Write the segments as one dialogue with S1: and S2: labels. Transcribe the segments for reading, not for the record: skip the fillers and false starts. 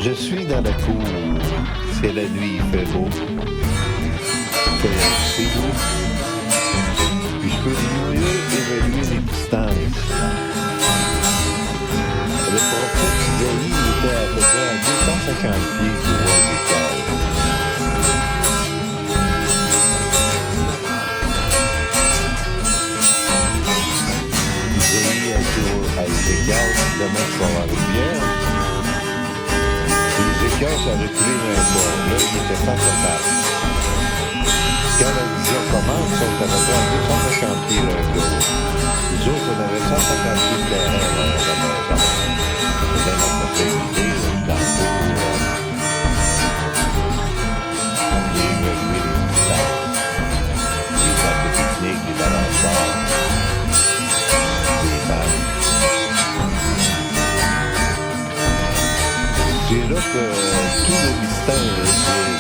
S1: Je suis dans la cour, c'est la nuit, il fait beau. C'est doux. Puis je peux mieux évaluer les distances. Le prophète Isaïe était à peu près à 250 pieds du roi d'Écaille. Isaïe à Ézéchiel, demain je vais avoir une bière. Ézéchiel s'est reculé d'un bord. Là, il était face à face. Quand la vision commence, on est à peu près à 250 pieds l'un de l'autre. Nous autres, on avait 150 pieds de terrain dans la maison. C'était notre possibilité, dans le cours. On vient évaluer les distances. Les tables de pique-nique, les balançoires, les balles. C'est là que tout le mystère est lié.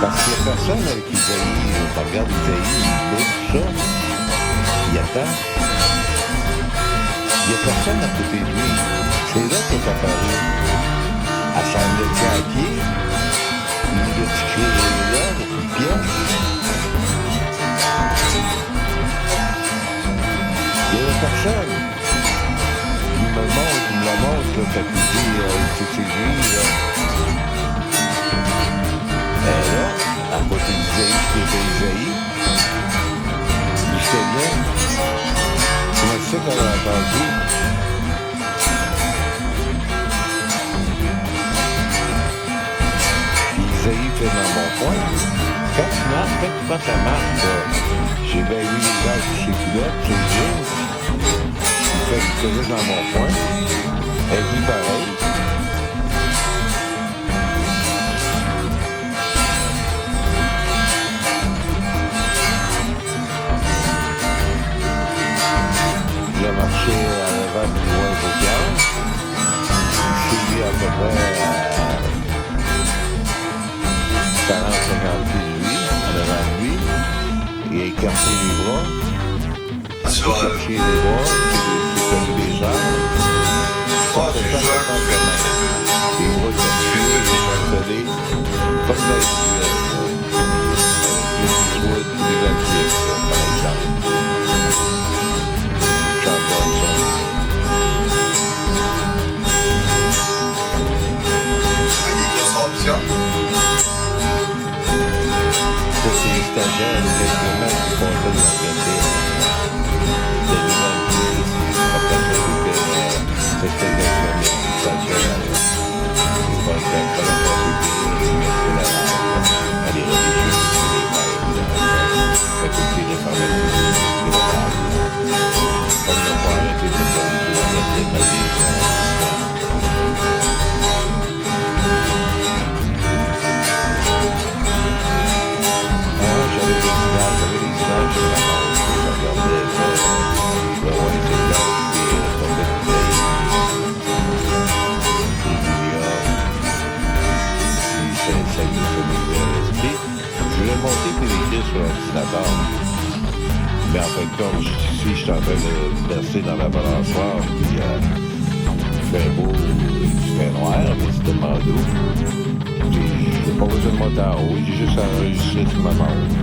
S1: Parce qu'il n'y a personne avec Isaïe. Tu regardes Isaïe, il bouge ça, il attend. Il n'y a personne à côté de lui. C'est là qu'est apparu. Elle s'en est à pied. Il lui a tiré là, une pièce. Il n'y avait personne. Il me la montre, là, quand il dit c'est lui, là. Et là, à côté d'Isaïe, qui était Isaïe, il était bien. Comment c'est qu'on l'a entendu? Puis Isaïe fait dans mon coin. Quand tu marches, quand tu passes la marque, j'ai bien vu les gars sur ses culottes, sur le jeans. Il fait du collège dans mon coin. Elle vit pareil. J'ai marché à l'avant du roi Ézéchiel. Je suis à peu près à 40-50 pieds de lui, en avant de lui. Il a écarté les bras. Il a cherché les bras, il a mis les jambes. Ça fait 150 mètres. Les bras cherchés, les chancelés, comme dans les duels. Les Eastwood, les Valkyries, par exemple. Ça, c'est les stagiaires, les imprimants qui font ça de l'organisme. C'est les Valkyries, c'est exactement les stagiaires. C'est pas exactement les religieux, les maîtres, faculté de pharmacie, comme on n'a pas arrêté de faire des maladies. J'avais des images de la mort. Je regardais le roi Ézéchiel qui est tombé de veille. Il ça lui fait m'ouvrir l'esprit. Je voulais monter puis l'écrire sur l'ordinateur. Mais en fin de compte, si je suis en train de verser dans la balançoire, puis il fait beau, il fait noir, mais c'est tellement doux. J'ai pas besoin de monter en haut, j'ai juste enregistré sur ma montre.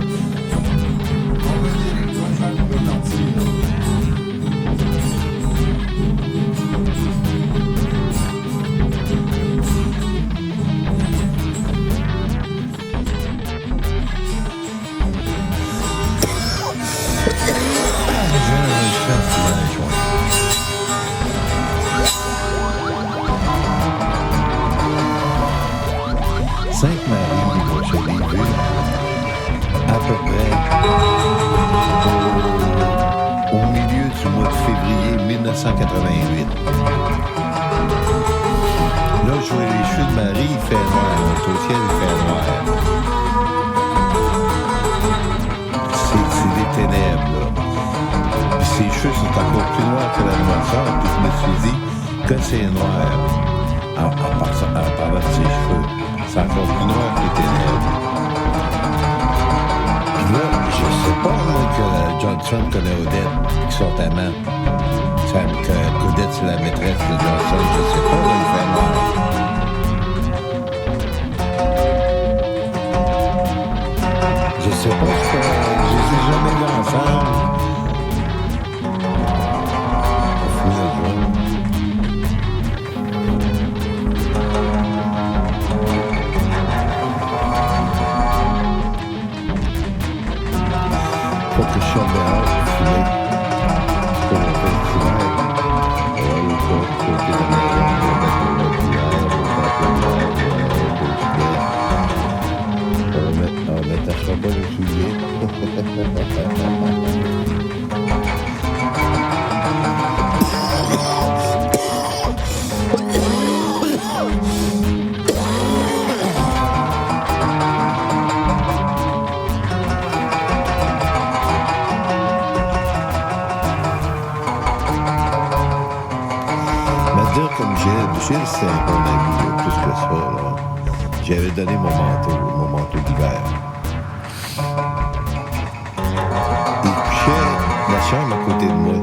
S1: Sainte-Marie, je l'ai vu à peu près au milieu du mois de février 1988. Là, je vois les cheveux de Marie, il fait noir. Au ciel, il fait noir. C'est des ténèbres, là. Puis ses cheveux sont encore plus noirs que la noirceur, puis je me suis dit que c'est noir en parlant de ses cheveux. C'est encore plus noir que les ténèbres. Puis là, je sais pas, moi, que John Trump connaît Odette, qui sont amants. Que Odette, c'est la maîtresse de Johnson, je sais pas. veux dire, comme Gilles, c'est un bon ami, là, plus que ça. Là. J'avais donné mon manteau d'hiver. Il couchait dans la chambre à côté de moi.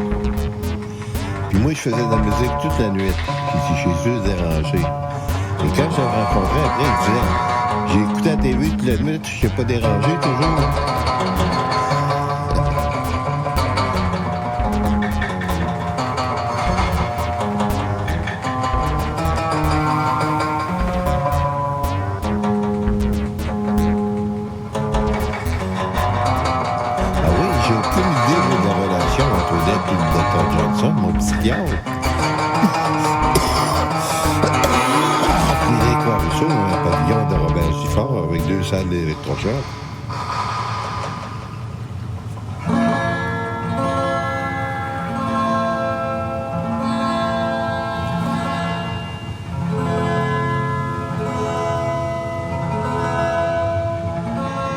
S1: Puis moi, je faisais de la musique toute la nuit. Puis c'est chez eux dérangé. Et quand je l'ai rencontré, après, il disait, j'ai écouté la TV toute la nuit, je t'ai pas dérangé toujours. Et le Dr. Johnson, mon psychiatre. Puis Éric Rousseau, un pavillon de Robert Giffard avec 2 salles d'électrochoc.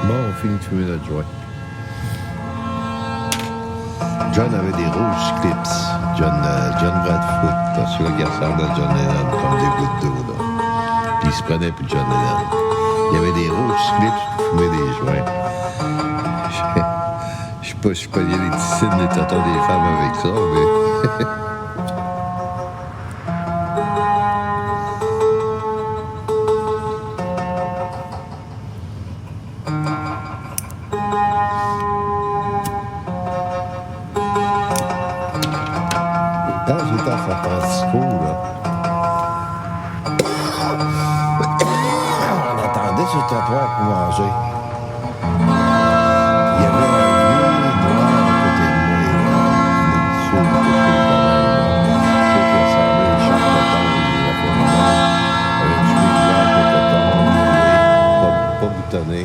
S1: Bon, on finit de fumer notre joint. John avait des rouges clips. John Bradfoot, parce que le garçon de John Lennon, comme des gouttes d'eau, là. Puis il se prenait plus John Lennon. Il y avait des rouges clips pour fumer des joints. Je sais pas, il y a les ticines, les tontons des femmes avec ça, mais... Quand j'étais à San Francisco, là, on attendait sur le trottoir pour manger. Il y avait un vieux noir à côté de moi, il venait du sud, ceux qui ressemblaient les champs de coton, les affaires de même, avec du couleur de coton, pas boutonné.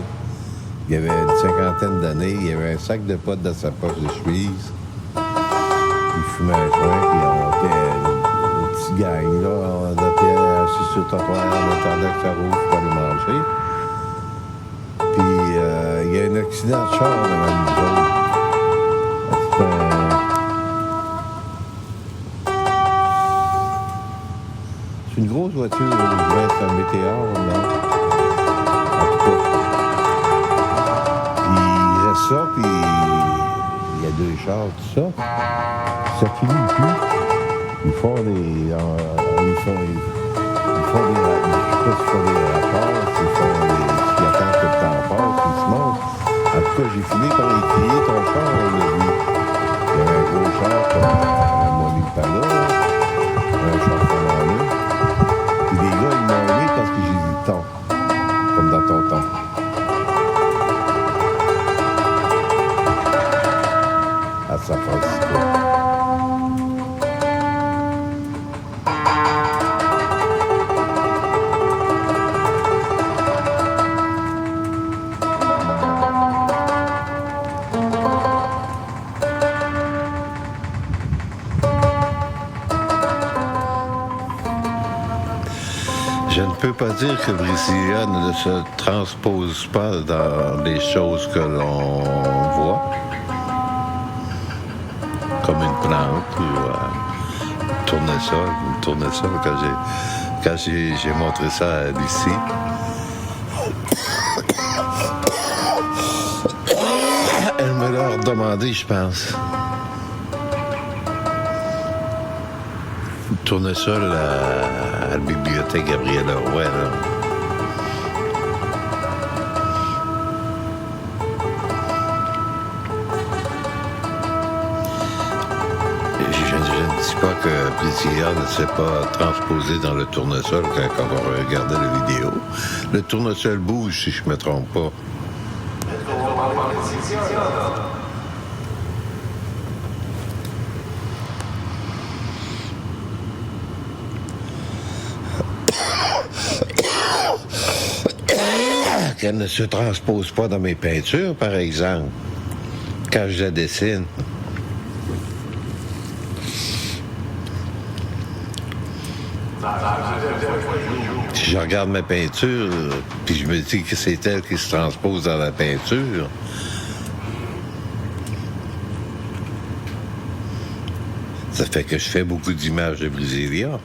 S1: Il y avait une 50aine d'années, il y avait un sac de potes dans sa poche de chemise. Il fumait un joint, puis on était une petite gang, là. On était assis sur le trottoir, on attendait que ça roule pour aller manger. Puis, il y a un accident de char devant nous autres. C'est une grosse voiture, c'est un météore, non? En tout cas. Puis, il reste ça, puis il y a 2 chars, tout ça. Ça finit plus. Ils font des... ils font des... Je sais pas s'ils font des rapports, s'ils attendent que le temps passe, ils se montent. En tout cas, j'ai fini par écrire ton char, on l'a vu. Il y avait un gros char comme un Moni Pala, un char Ferrari. Puis les gars, ils m'ont aimé parce que j'ai dit ton, comme dans ton temps. À San Francisco. Je ne peux pas dire que Brasilia ne se transpose pas dans les choses que l'on voit, comme une plante ou un tournesol, quand j'ai montré ça à Lucie. Elle me l'a redemandé, je pense. Tournesol à la bibliothèque Gabriel Leroy, là. Je ne dis pas que Plaisir ne s'est pas transposé dans le tournesol quand on va regarder la vidéo. Le tournesol bouge, si je ne me trompe pas. Qu'elle ne se transpose pas dans mes peintures, par exemple, quand je la dessine. Si je regarde ma peinture, puis je me dis que c'est elle qui se transpose dans la peinture, ça fait que je fais beaucoup d'images de Brasilia.